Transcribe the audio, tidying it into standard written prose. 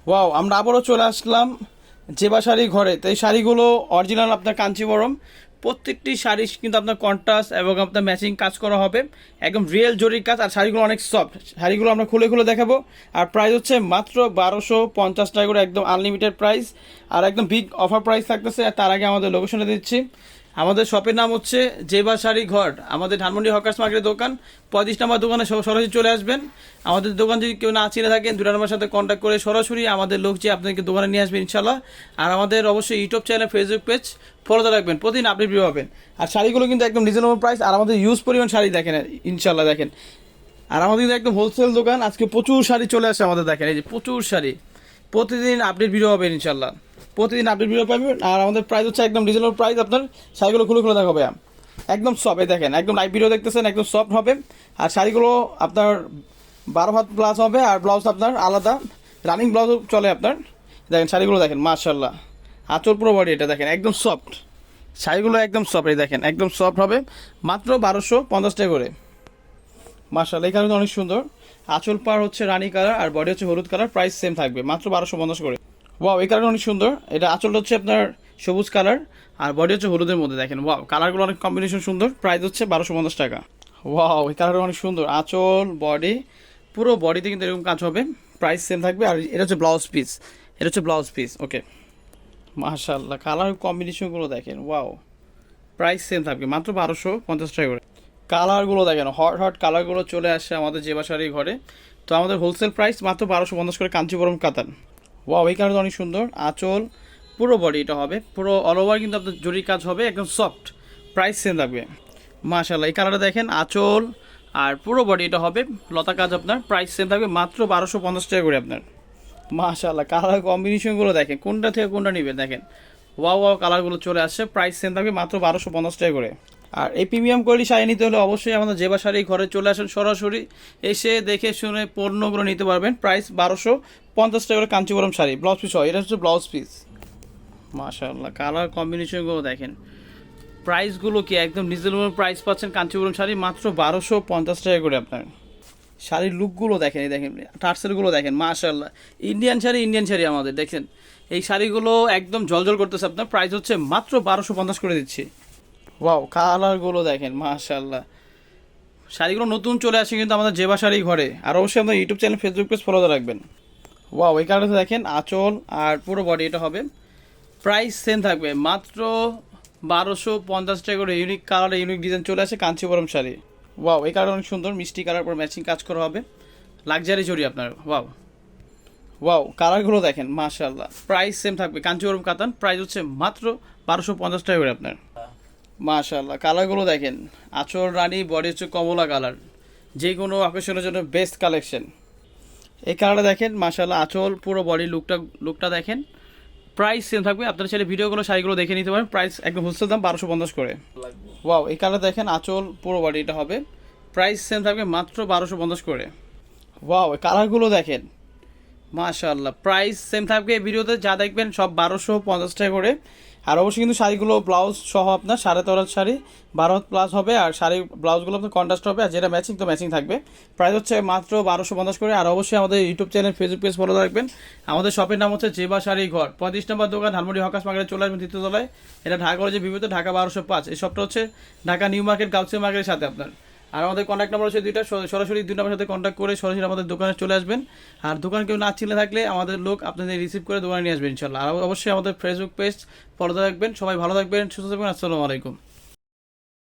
Wow, আমরা আবারও চলে আসলাম জেবা শাড়ি ঘরে। তো এই শাড়িগুলো অরিজিনাল আপনার কাঞ্চিবরম, প্রত্যেকটি শাড়ি কিন্তু আপনার কন্ট্রাস্ট এবং আপনার ম্যাচিং কাজ করা হবে, একদম রিয়েল জরির কাজ। আর শাড়িগুলো অনেক সফট, শাড়িগুলো আমরা খুলে খুলে দেখাবো। আর প্রাইস হচ্ছে মাত্র 1250 টাকা করে, একদম আনলিমিটেড প্রাইস। আর একদম বিগ অফার প্রাইস থাকতেছে। আর তার আগে আমাদের লোকেশনে দিচ্ছি, আমাদের শপের নাম হচ্ছে জেবা শাড়ি ঘর, আমাদের ধানমন্ডি হকার্স মার্কেটের দোকান, 35 নম্বর দোকানে সরাসরি চলে আসবেন। আমাদের দোকান যদি কেউ না চিনে থাকেন, 2 নম্বরের সাথে কন্ট্যাক্ট করে সরাসরি আমাদের লোক যে আপনাদেরকে দোকানে নিয়ে আসবেন ইনশাল্লাহ। আর আমাদের অবশ্যই ইউটিউব চ্যানেল, ফেসবুক পেজ ফলোতে রাখবেন, প্রতিদিন আপডেট ভিডিও পাবেন। আর শাড়িগুলো কিন্তু একদম রিজনেবল প্রাইস, আর আমাদের ইউজ পরিমাণ শাড়ি দেখেন ইনশাল্লাহ দেখেন। আর আমাদের কিন্তু একদম হোলসেল দোকান, আজকে প্রচুর শাড়ি চলে আসে আমাদের, দেখেন এই যে প্রচুর শাড়ি, প্রতিদিন আপডেট ভিডিও পাবেন ইনশাল্লাহ, প্রতিদিন আপডেট ভিডিও পাবেন। আর আমাদের প্রাইস হচ্ছে একদম রিজনেবল প্রাইস। আপনার শাড়িগুলো খুলে খুলে দেখাবে একদম সফট, এই দেখেন একদম লাইভ ভিডিও দেখতেছেন, একদম সফট হবে। আর শাড়িগুলো আপনার 12 হাত প্লাস হবে, আর ব্লাউজ আপনার আলাদা রানিং ব্লাউজ চলে আপনার। দেখেন শাড়িগুলো দেখেন মাশাল্লাহ, আঁচল পুরো বডি এটা দেখেন একদম সফট, শাড়িগুলো একদম সফট, এই দেখেন একদম সফট হবে। মাত্র 1250 টাকা করে মাশাল্লাহ। এই কারণে অনেক সুন্দর, আঁচল পার হচ্ছে রানী কালার আর বডি হচ্ছে হলুদ কালার, প্রাইস সেম থাকবে মাত্র 1250 করে। ওয়াও, এই কালারটা অনেক সুন্দর, এটা আঁচলটা হচ্ছে আপনার সবুজ কালার আর বডি হচ্ছে হলুদের মধ্যে, দেখেন ওয়াও কালারগুলো অনেক কম্বিনেশন সুন্দর, প্রাইস হচ্ছে 1250 টাকা। ওয়াও, এই কালারটা অনেক সুন্দর, আঁচল বডি পুরো বডিতে কিন্তু এরকম কাজ হবে, প্রাইস সেম থাকবে। আর এটা হচ্ছে ব্লাউজ পিস, এটা হচ্ছে ব্লাউজ পিস। ওকে মাশাল্লাহ, কালার কম্বিনেশনগুলো দেখেন ওয়াও, প্রাইস সেম থাকবে মাত্র 1250 টাকা করে। কালারগুলো দেখেন, হট হট কালারগুলো চলে আসে আমাদের জেবা শাড়ি ঘরে। তো আমাদের হোলসেল প্রাইস মাত্র 1250 করে, কাঞ্চিপুরম কাতান। ওয়াও, এই কালারটা অনেক সুন্দর, আঁচল পুরো বডি এটা হবে, পুরো অল ওভার কিন্তু আপনার জরির কাজ হবে, একদম সফট, প্রাইস সেম থাকবে মাশাল্লাহ। এই কালারটা দেখেন, আঁচল আর পুরো বডি এটা হবে লতা কাজ, আপনার প্রাইস সেম থাকবে মাত্র 1250 টাকা করে আপনার। মাশাল্লাহ, কালার কম্বিনেশনগুলো দেখেন, কোনটা থেকে কোনটা নেবেন দেখেন, ওয়াও ওয়াও কালারগুলো চলে আসছে, প্রাইস সেম থাকবে মাত্র 1250 টাকা করে। আর এই প্রিমিয়াম কোয়ালিটি শাড়ি নিতে হলে অবশ্যই আমাদের জেবা শাড়ি ঘরে চলে আসেন, সরাসরি এসে দেখে শুনে পণ্যগুলো নিতে পারবেন। প্রাইস 1250 টাকা করে, কাঞ্চিপুরম শাড়ি ব্লাউজ পিস হয়, এটা হচ্ছে ব্লাউজ পিস। মাশাআল্লাহ, কালার কম্বিনেশনগুলো দেখেন, প্রাইসগুলো কি একদম রিজনেবল প্রাইস পাচ্ছেন, কাঞ্চিপুরম শাড়ি মাত্র 1250 টাকা করে আপনার। শাড়ির লুকগুলো দেখেন, এই দেখেন টার্সেলগুলো দেখেন মাশাআল্লাহ, ইন্ডিয়ান শাড়ি ইন্ডিয়ান শাড়ি আমাদের দেখেন। এই শাড়িগুলো একদম জলজল করতেছে, আপনার প্রাইস হচ্ছে মাত্র 1250 করে দিচ্ছি। ওয়াও, কালারগুলো দেখেন মাশাআল্লাহ, শাড়িগুলো নতুন চলে আসে কিন্তু আমাদের জেবা শাড়ি ঘরে। আর অবশ্যই আমাদের ইউটিউব চ্যানেল, ফেসবুক পেজ ফলোতে রাখবেন। ওয়াও, এই কালারটা দেখেন, আঁচল আর পুরো বডি এটা হবে, প্রাইস সেম থাকবে মাত্র 1250 টাকা করে। ইউনিক কালার, ইউনিক ডিজাইন চলে আসে কাঞ্চিপুরম শাড়ি। ওয়াও, এই কালার অনেক সুন্দর, মিষ্টি কালার পর ম্যাচিং কাজ করা হবে, লাক্সারি জড়ি আপনার। ওয়াও ওয়াও, কালারগুলো দেখেন মাশাআল্লাহ, প্রাইস সেম থাকবে কাঞ্চিপুরম কাতান, প্রাইস হচ্ছে মাত্র 1250 টাকা করে আপনার। মাশাআল্লাহ, কালারগুলো দেখেন, আঁচল রানী, বডি হচ্ছে কমলা কালার, যে কোনো অকেশনের জন্য বেস্ট কালেকশন। এই কালারটা দেখেন মাশাআল্লাহ, আঁচল পুরো বডি লুকটা দেখেন, প্রাইস সেম থাকবে। আপনারা চাইলে ভিডিওগুলো শাড়িগুলো দেখে নিতে পারেন, প্রাইস একদম হোলসেল দাম 1250 করে। ওয়াও, এই কালার দেখেন, আঁচল পুরো বডি এটা হবে, প্রাইস সেম থাকবে মাত্র 1250 করে। ওয়াও, এই কালারগুলো দেখেন মাশাআল্লাহ, প্রাইস সেম থাকবে। এই ভিডিওতে যা দেখবেন সব 1250 টাকা করে। আর অবশ্যই কিন্তু শাড়িগুলো ব্লাউজ সহ আপনার 3.5 হাত শাড়ি 12 হাত প্লাস হবে, আর শাড়ি ব্লাউজগুলো আপনার কন্ট্রাস্ট হবে, আর যেটা ম্যাচিং তো ম্যাচিং থাকবে, প্রাইস হচ্ছে মাত্র 1250 করে। আর অবশ্যই আমাদের YouTube channel, Facebook page follow রাখবেন। আমাদের শপের নাম হচ্ছে জেবা শাড়ি ঘর, 35 নম্বর দোকান, ধানমন্ডি হকার্স মার্কেটে চলে আসবেন তৃতীয় তলায়। এটা ঢাকা কলেজের বিপরীতে, ঢাকা 1205। এই শপটা হচ্ছে ঢাকা নিউ মার্কেট, গাউসিয়া মার্কেটের সাথে আপনার। আর আমাদের কন্ট্যাক্ট নাম্বার হচ্ছে দুইটা, সরাসরি 2 নম্বরের সাথে কন্ট্যাক্ট করে সরাসরি আমাদের দোকানে চলে আসবেন। আর দোকান কেউ না চিনে থাকলে আমাদের লোক আপনাদের রিসিভ করে দোকানে নিয়ে আসবেন ইনশাল্লাহ। আর অবশ্যই আমাদের ফেসবুক পেজ ফলো রাখবেন। সবাই ভালো থাকবেন, সুস্থ থাকবেন, আসসালামু আলাইকুম।